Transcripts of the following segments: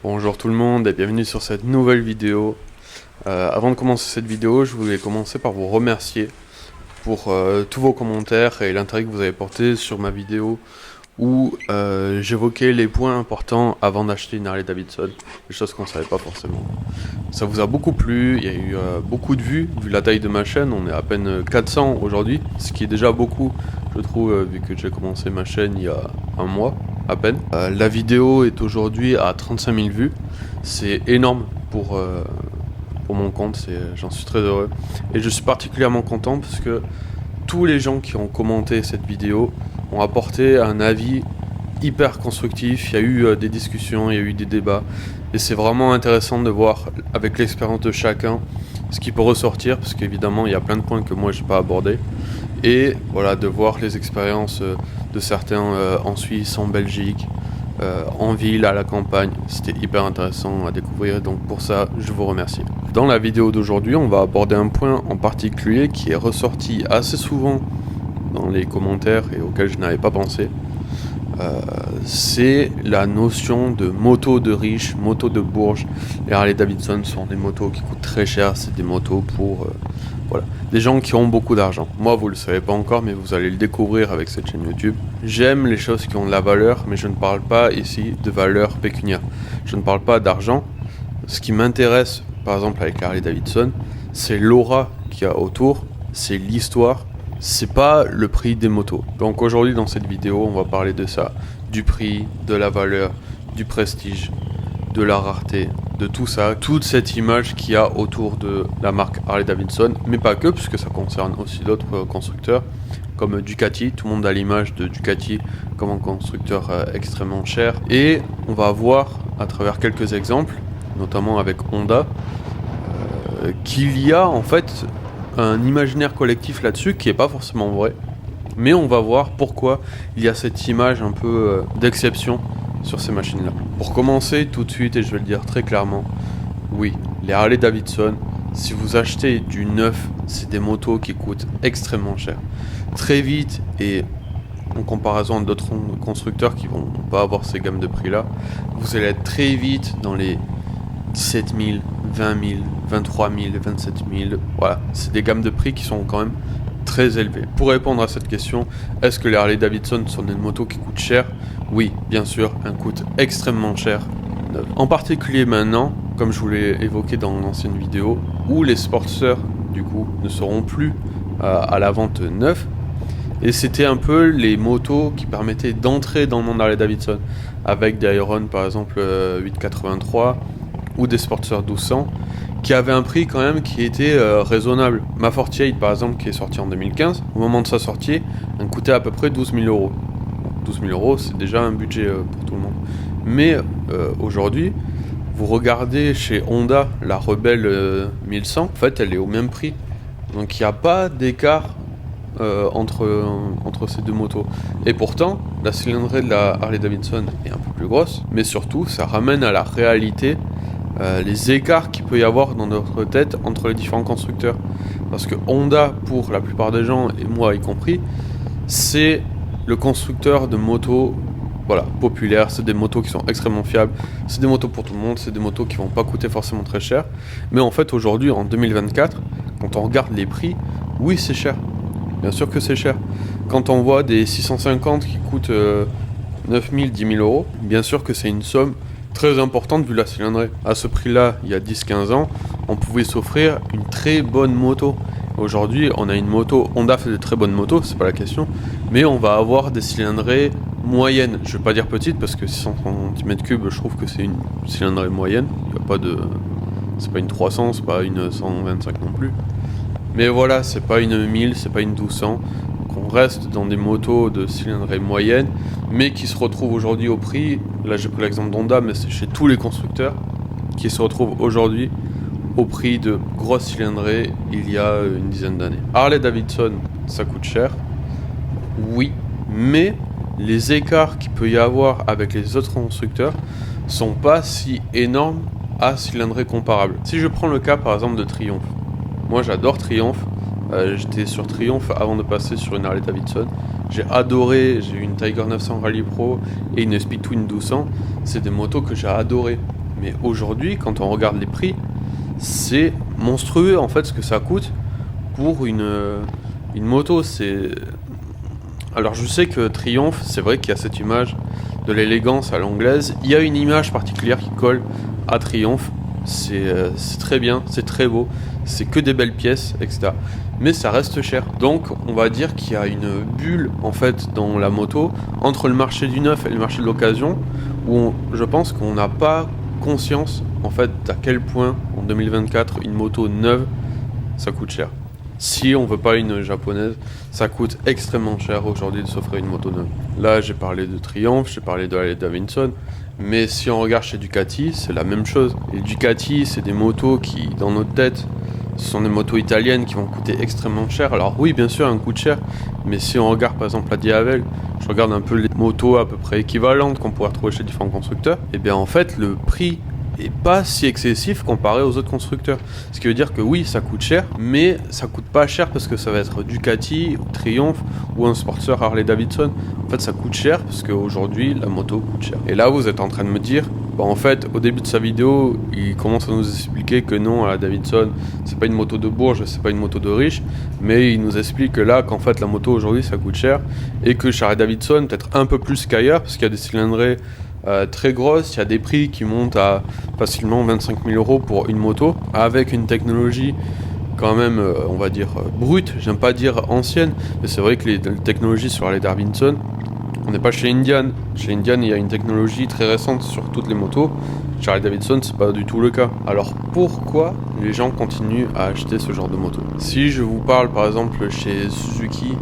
Bonjour tout le monde et bienvenue sur cette nouvelle vidéo. Avant de commencer cette vidéo, je voulais commencer par vous remercier pour tous vos commentaires et l'intérêt que vous avez porté sur ma vidéo où j'évoquais les points importants avant d'acheter une Harley Davidson, des choses qu'on ne savait pas forcément. Ça vous a beaucoup plu, il y a eu beaucoup de vues, vu la taille de ma chaîne, on est à peine 400 aujourd'hui, ce qui est déjà beaucoup, je trouve, vu que j'ai commencé ma chaîne il y a un mois à peine. La vidéo est aujourd'hui à 35 000 vues, c'est énorme pour mon compte, j'en suis très heureux. Et je suis particulièrement content parce que tous les gens qui ont commenté cette vidéo ont apporté un avis hyper constructif, il y a eu des discussions, il y a eu des débats, et c'est vraiment intéressant de voir avec l'expérience de chacun ce qui peut ressortir, parce qu'évidemment il y a plein de points que moi j'ai pas abordés, et voilà, de voir les expériences de certains en Suisse, en Belgique, en ville, à la campagne, c'était hyper intéressant à découvrir, donc pour ça je vous remercie. Dans la vidéo d'aujourd'hui, on va aborder un point en particulier qui est ressorti assez souvent dans les commentaires et auquel je n'avais pas pensé. C'est la notion de moto de riche, moto de bourge. Les Harley Davidson sont des motos qui coûtent très cher, c'est des motos pour voilà, des gens qui ont beaucoup d'argent. Moi, vous le savez pas encore, mais vous allez le découvrir avec cette chaîne YouTube. J'aime les choses qui ont de la valeur, mais je ne parle pas ici de valeur pécuniaire. Je ne parle pas d'argent. Ce qui m'intéresse, par exemple avec la Harley Davidson, c'est l'aura qu'il y a autour, c'est l'histoire. C'est pas le prix des motos. Donc aujourd'hui dans cette vidéo, on va parler de ça, du prix, de la valeur, du prestige, de la rareté, de tout ça, toute cette image qu'il y a autour de la marque Harley Davidson, mais pas que, puisque ça concerne aussi d'autres constructeurs, comme Ducati. Tout le monde a l'image de Ducati comme un constructeur extrêmement cher. Et on va voir à travers quelques exemples, notamment avec Honda, qu'il y a en fait un imaginaire collectif là-dessus qui est pas forcément vrai, mais on va voir pourquoi il y a cette image un peu d'exception sur ces machines-là. Pour commencer tout de suite, et je vais le dire très clairement, oui, les Harley Davidson, si vous achetez du neuf, c'est des motos qui coûtent extrêmement cher. Très vite, et en comparaison à d'autres constructeurs qui vont pas avoir ces gammes de prix-là, vous allez être très vite dans les 17 000, 20 000, 23 000, 27 000, voilà, c'est des gammes de prix qui sont quand même très élevées. Pour répondre à cette question, est-ce que les Harley Davidson sont des motos qui coûtent cher? Oui, bien sûr, elles coûtent extrêmement cher. En particulier maintenant, comme je vous l'ai évoqué dans l'ancienne vidéo, où les Sportster, du coup, ne seront plus à la vente neuve. Et c'était un peu les motos qui permettaient d'entrer dans le monde Harley Davidson, avec des Iron par exemple 883, ou des Sportster 1200 qui avaient un prix quand même qui était raisonnable. Ma Fortier par exemple qui est sortie en 2015, au moment de sa sortie, elle coûtait à peu près 12 000 euros. 12 000 euros, c'est déjà un budget pour tout le monde. Mais aujourd'hui, vous regardez chez Honda la Rebelle 1100, en fait elle est au même prix. Donc il n'y a pas d'écart entre ces deux motos. Et pourtant, la cylindrée de la Harley Davidson est un peu plus grosse, mais surtout ça ramène à la réalité les écarts qu'il peut y avoir dans notre tête entre les différents constructeurs. Parce que Honda, pour la plupart des gens, et moi y compris, c'est le constructeur de motos voilà, populaires, c'est des motos qui sont extrêmement fiables, c'est des motos pour tout le monde, c'est des motos qui vont pas coûter forcément très cher. Mais en fait aujourd'hui, en 2024, quand on regarde les prix, oui c'est cher. Bien sûr que c'est cher. Quand on voit des 650 qui coûtent 9 000, 10 000 euros, bien sûr que c'est une somme très importante vu la cylindrée. À ce prix-là, il y a 10-15 ans, on pouvait s'offrir une très bonne moto. Aujourd'hui, on a une moto, Honda fait de très bonnes motos, c'est pas la question, mais on va avoir des cylindrées moyennes. Je vais pas dire petites parce que 600 cm3, je trouve que c'est une cylindrée moyenne. Il y a pas de, c'est pas une 300, c'est pas une 125 non plus. Mais voilà, c'est pas une 1000, c'est pas une 1200. On reste dans des motos de cylindrée moyenne, mais qui se retrouvent aujourd'hui au prix, là j'ai pris l'exemple d'Honda, mais c'est chez tous les constructeurs, qui se retrouvent aujourd'hui au prix de grosses cylindrées il y a une dizaine d'années. Harley Davidson, ça coûte cher, oui, mais les écarts qu'il peut y avoir avec les autres constructeurs sont pas si énormes à cylindrée comparable. Si je prends le cas par exemple de Triumph, moi j'adore Triumph. J'étais sur Triumph avant de passer sur une Harley Davidson. J'ai adoré, j'ai eu une Tiger 900 Rally Pro et une Speed Twin 1200. C'est des motos que j'ai adoré. Mais aujourd'hui, quand on regarde les prix, c'est monstrueux en fait ce que ça coûte pour une moto. Alors je sais que Triumph, c'est vrai qu'il y a cette image de l'élégance à l'anglaise. Il y a une image particulière qui colle à Triumph. C'est très bien, c'est très beau, c'est que des belles pièces, etc. Mais ça reste cher. Donc on va dire qu'il y a une bulle en fait dans la moto entre le marché du neuf et le marché de l'occasion où je pense qu'on n'a pas conscience en fait à quel point en 2024 une moto neuve ça coûte cher. Si on veut pas une japonaise, ça coûte extrêmement cher aujourd'hui de s'offrir une moto neuve. Là j'ai parlé de Triumph, j'ai parlé de Harley Davidson, mais si on regarde chez Ducati, c'est la même chose. Et Ducati, c'est des motos qui, dans notre tête, ce sont des motos italiennes qui vont coûter extrêmement cher. Alors oui, bien sûr, elles coûtent cher, mais si on regarde par exemple la Diavel, je regarde un peu les motos à peu près équivalentes qu'on pourrait retrouver chez différents constructeurs, et bien en fait, le prix est pas si excessif comparé aux autres constructeurs. Ce qui veut dire que oui, ça coûte cher, mais ça coûte pas cher parce que ça va être Ducati, ou Triumph ou un Sportster Harley Davidson. En fait, ça coûte cher parce qu'aujourd'hui, la moto coûte cher. Et là, vous êtes en train de me dire, bah en fait, au début de sa vidéo, il commence à nous expliquer que non, la Davidson, c'est pas une moto de bourge, c'est pas une moto de riche, mais il nous explique que là, qu'en fait, la moto aujourd'hui, ça coûte cher et que chez Harley Davidson, peut-être un peu plus qu'ailleurs parce qu'il y a des cylindrées très grosse, il y a des prix qui montent à facilement 25 000 € pour une moto, avec une technologie quand même, on va dire, brute, j'aime pas dire ancienne, mais c'est vrai que les technologies sur Harley Davidson, on n'est pas chez Indian. Chez Indian, il y a une technologie très récente sur toutes les motos. Chez Harley Davidson, c'est pas du tout le cas. Alors pourquoi les gens continuent à acheter ce genre de moto? Si je vous parle par exemple chez Suzuki,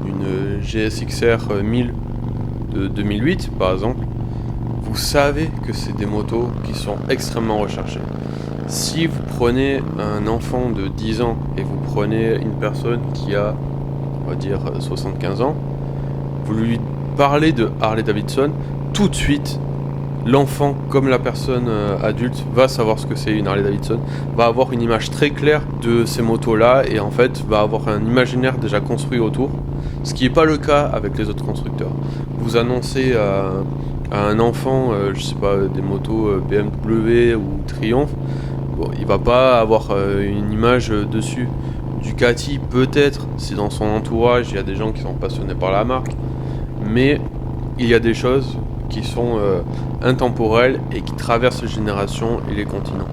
une GSX-R 1000 de 2008 par exemple, vous savez que c'est des motos qui sont extrêmement recherchées. Si vous prenez un enfant de 10 ans et vous prenez une personne qui a, on va dire, 75 ans, vous lui parlez de Harley Davidson, tout de suite, l'enfant comme la personne adulte va savoir ce que c'est une Harley Davidson, va avoir une image très claire de ces motos-là et en fait va avoir un imaginaire déjà construit autour, ce qui n'est pas le cas avec les autres constructeurs. Vous annoncez à un enfant, je sais pas, des motos BMW ou Triumph, bon, il va pas avoir une image dessus. Ducati peut-être, si dans son entourage il y a des gens qui sont passionnés par la marque, mais il y a des choses qui sont intemporelles et qui traversent les générations et les continents.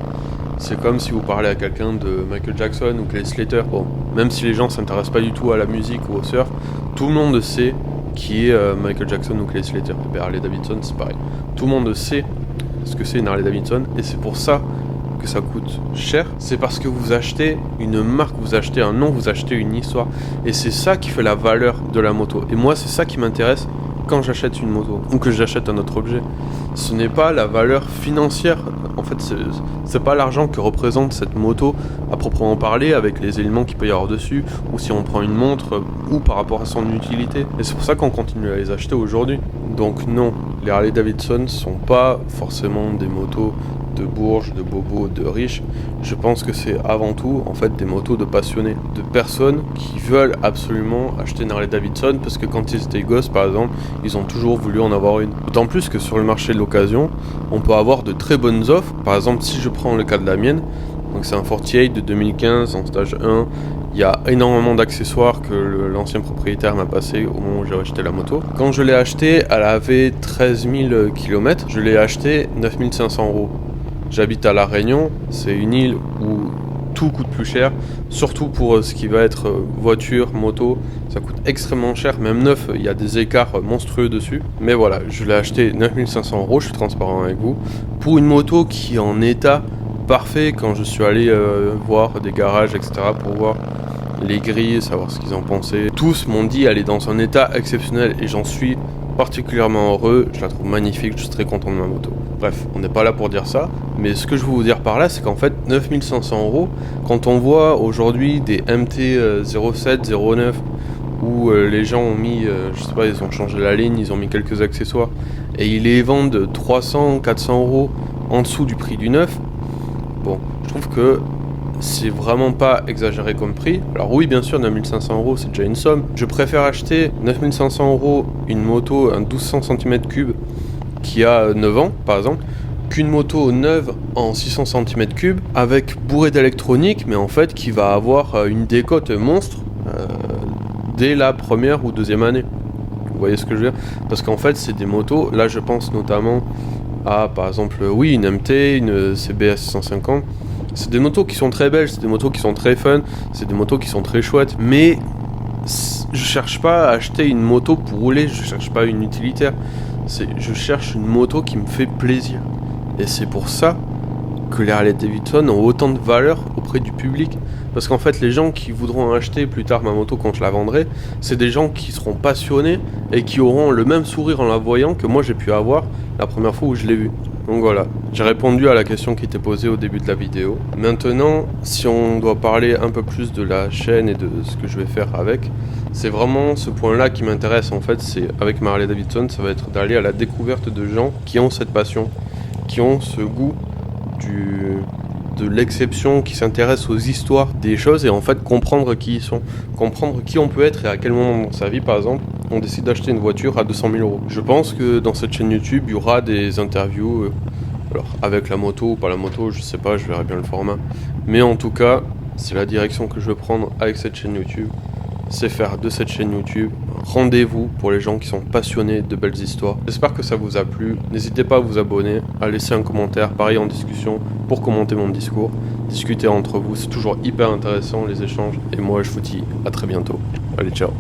C'est comme si vous parlez à quelqu'un de Michael Jackson ou Clay Slater. Bon, même si les gens ne s'intéressent pas du tout à la musique ou au surf, tout le monde sait qui est Michael Jackson ou Clay Slater. Et Harley Davidson, c'est pareil. Tout le monde sait ce que c'est une Harley Davidson et c'est pour ça que ça coûte cher. C'est parce que vous achetez une marque, vous achetez un nom, vous achetez une histoire. Et c'est ça qui fait la valeur de la moto. Et moi, c'est ça qui m'intéresse quand j'achète une moto ou que j'achète un autre objet. Ce n'est pas la valeur financière. En fait, c'est pas l'argent que représente cette moto à proprement parler avec les éléments qu'il peut y avoir dessus ou si on prend une montre ou par rapport à son utilité. Et c'est pour ça qu'on continue à les acheter aujourd'hui. Donc non, les Harley Davidson sont pas forcément des motos de bourges, de bobos, de riches. Je pense que c'est avant tout en fait des motos de passionnés, de personnes qui veulent absolument acheter une Harley Davidson parce que quand ils étaient gosses par exemple, ils ont toujours voulu en avoir une. D'autant plus que sur le marché de l'occasion, on peut avoir de très bonnes offres. Par exemple, si je prends le cas de la mienne, donc c'est un 48 de 2015 en stage 1, il y a énormément d'accessoires que l'ancien propriétaire m'a passé au moment où j'ai acheté la moto. Quand je l'ai achetée, elle avait 13 000 km, je l'ai achetée 9 500 €. J'habite à La Réunion, c'est une île où tout coûte plus cher, surtout pour ce qui va être voiture, moto, ça coûte extrêmement cher, même neuf, il y a des écarts monstrueux dessus. Mais voilà, je l'ai acheté 9 500 €, je suis transparent avec vous, pour une moto qui est en état parfait. Quand je suis allé voir des garages, etc., pour voir les grilles, savoir ce qu'ils en pensaient, tous m'ont dit elle est dans un état exceptionnel et j'en suis particulièrement heureux, je la trouve magnifique, je suis très content de ma moto. Bref, on n'est pas là pour dire ça, mais ce que je veux vous dire par là, c'est qu'en fait 9 500 €, quand on voit aujourd'hui des MT 07, 09, où les gens ont mis, je sais pas, ils ont changé la ligne, ils ont mis quelques accessoires, et ils les vendent 300, 400 € en dessous du prix du neuf, bon, je trouve que c'est vraiment pas exagéré comme prix. Alors oui, bien sûr, 9 500 € c'est déjà une somme. Je préfère acheter 9 500 € une moto, un 1200 cm3 qui a 9 ans, par exemple, qu'une moto neuve en 600 cm3 avec bourrée d'électronique, mais en fait qui va avoir une décote monstre dès la première ou deuxième année. Vous voyez ce que je veux dire? Parce qu'en fait, c'est des motos, là je pense notamment à, par exemple, oui, une MT, une CBS 150. C'est des motos qui sont très belles, c'est des motos qui sont très fun, c'est des motos qui sont très chouettes, mais je cherche pas à acheter une moto pour rouler, je cherche pas une utilitaire. Je cherche une moto qui me fait plaisir. Et c'est pour ça que les Harley Davidson ont autant de valeur auprès du public. Parce qu'en fait, les gens qui voudront acheter plus tard ma moto quand je la vendrai, c'est des gens qui seront passionnés et qui auront le même sourire en la voyant que moi j'ai pu avoir la première fois où je l'ai vue. Donc voilà, j'ai répondu à la question qui était posée au début de la vidéo. Maintenant, si on doit parler un peu plus de la chaîne et de ce que je vais faire avec, c'est vraiment ce point-là qui m'intéresse en fait, c'est avec ma Harley Davidson, ça va être d'aller à la découverte de gens qui ont cette passion, qui ont ce goût de l'exception, qui s'intéressent aux histoires des choses et en fait comprendre qui ils sont, comprendre qui on peut être et à quel moment dans sa vie, par exemple, on décide d'acheter une voiture à 200 000 euros. Je pense que dans cette chaîne YouTube, il y aura des interviews, alors avec la moto ou pas la moto, je sais pas, je verrai bien le format. Mais en tout cas, c'est la direction que je veux prendre avec cette chaîne YouTube. C'est faire de cette chaîne YouTube rendez-vous pour les gens qui sont passionnés de belles histoires. J'espère que ça vous a plu. N'hésitez pas à vous abonner, à laisser un commentaire, pareil en discussion, pour commenter mon discours. Discuter entre vous, c'est toujours hyper intéressant les échanges. Et moi, je vous dis à très bientôt. Allez, ciao.